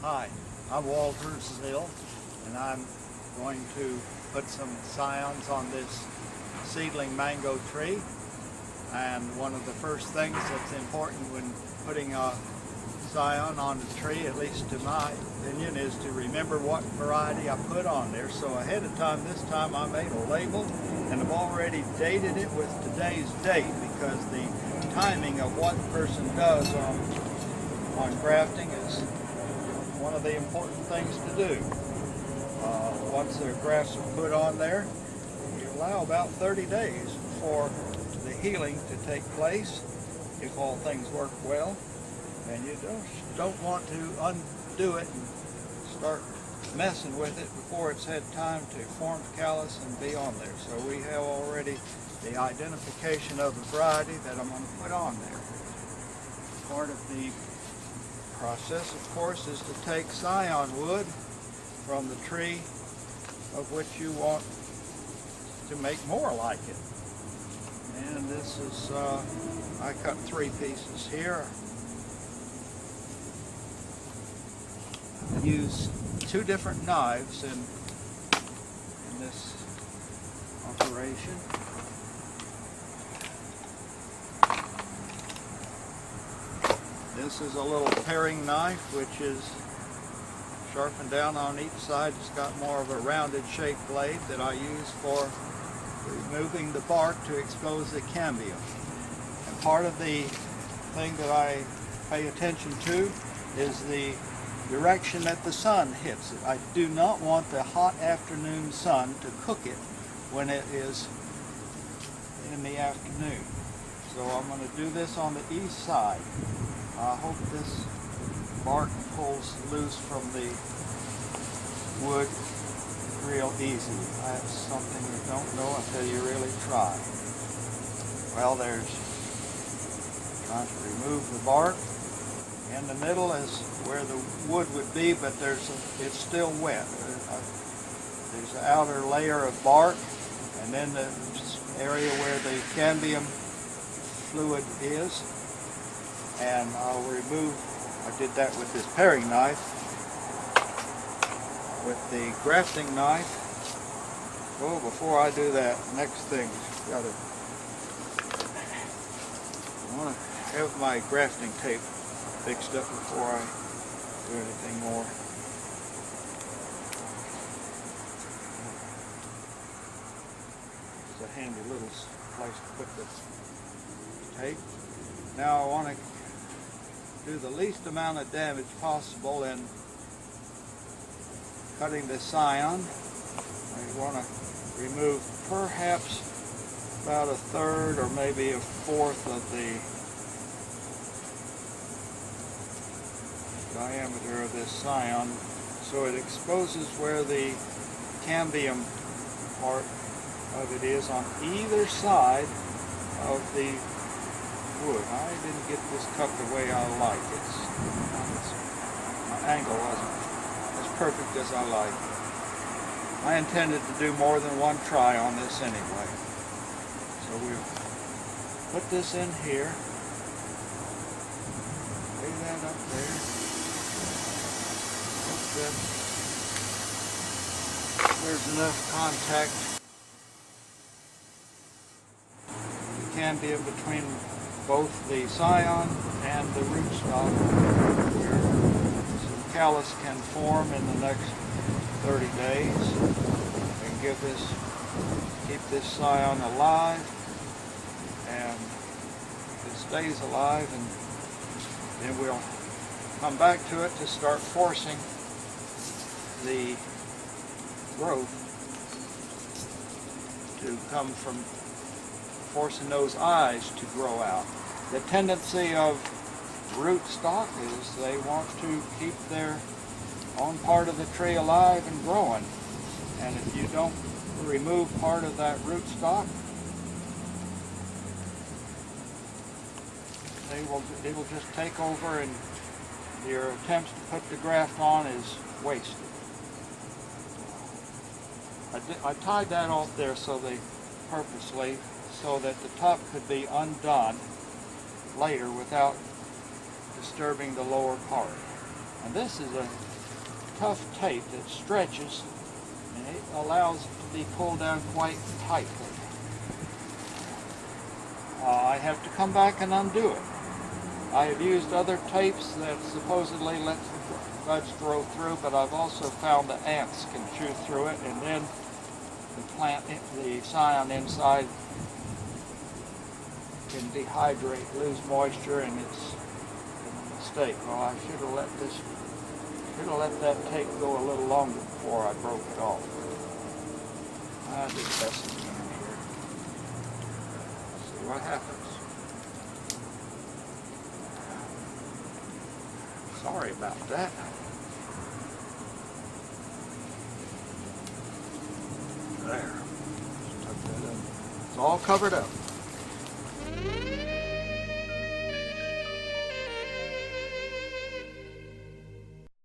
Hi, I'm Waltersville, and I'm going to put some scions on this seedling mango tree. And one of the first things that's important when putting a scion on the tree, at least to my opinion, is to remember what variety I put on there. So ahead of time, this time I made a label, and I've already dated it with today's date, because the timing of what the person does on grafting is one of the important things to do. Once the grafts are put on there, you allow about 30 days for the healing to take place, if all things work well. And you don't want to undo it and start messing with it before it's had time to form callus and be on there. So we have already the identification of the variety that I'm going to put on there. Part of the process, of course, is to take scion wood from the tree of which you want to make more like it. And this is, I cut 3 pieces here. I use 2 different knives in this operation. This is a little paring knife, which is sharpened down on each side. It's got more of a rounded shaped blade that I use for removing the bark to expose the cambium. And part of the thing that I pay attention to is the direction that the sun hits it. I do not want the hot afternoon sun to cook it when it is in the afternoon. So I'm going to do this on the east side. I hope this bark pulls loose from the wood real easy. That's something you don't know until you really try. Well, there's trying to remove the bark. In the middle is where the wood would be, but it's still wet. There's an outer layer of bark, and then the area where the cambium fluid is. And I'll remove, I did that with this paring knife. With the grafting knife, oh, before I do that, next thing, I want to have my grafting tape fixed up before I do anything more. It's a handy little place to put the tape. Now I want to do the least amount of damage possible in cutting the scion. I want to remove perhaps about 1/3 or maybe 1/4 of the diameter of this scion, so it exposes where the cambium part of it is on either side of the wood. I didn't get this cut the way I like it. My angle wasn't as perfect as I like. I intended to do more than one try on this anyway. So we'll put this in here. Lay that up there. Hope that there's enough contact. The cambium between both the scion and the rootstock, where some callus can form in the next 30 days, and keep this scion alive, and it stays alive, and then we'll come back to it to start forcing the growth to come from forcing those eyes to grow out. The tendency of rootstock is they want to keep their own part of the tree alive and growing. And if you don't remove part of that rootstock, they will just take over, and your attempts to put the graft on is wasted. I tied that off there purposely, so that the top could be undone later without disturbing the lower part. And this is a tough tape that stretches, and it allows it to be pulled down quite tightly. I have to come back and undo it. I have used other tapes that supposedly let the buds grow through, but I've also found that ants can chew through it, and then the scion inside can dehydrate, lose moisture, and it's a mistake. Well, I should have let that tape go a little longer before I broke it off. I did the best I can here. See what happens. Sorry about that. There. Just tuck that in. It's all covered up.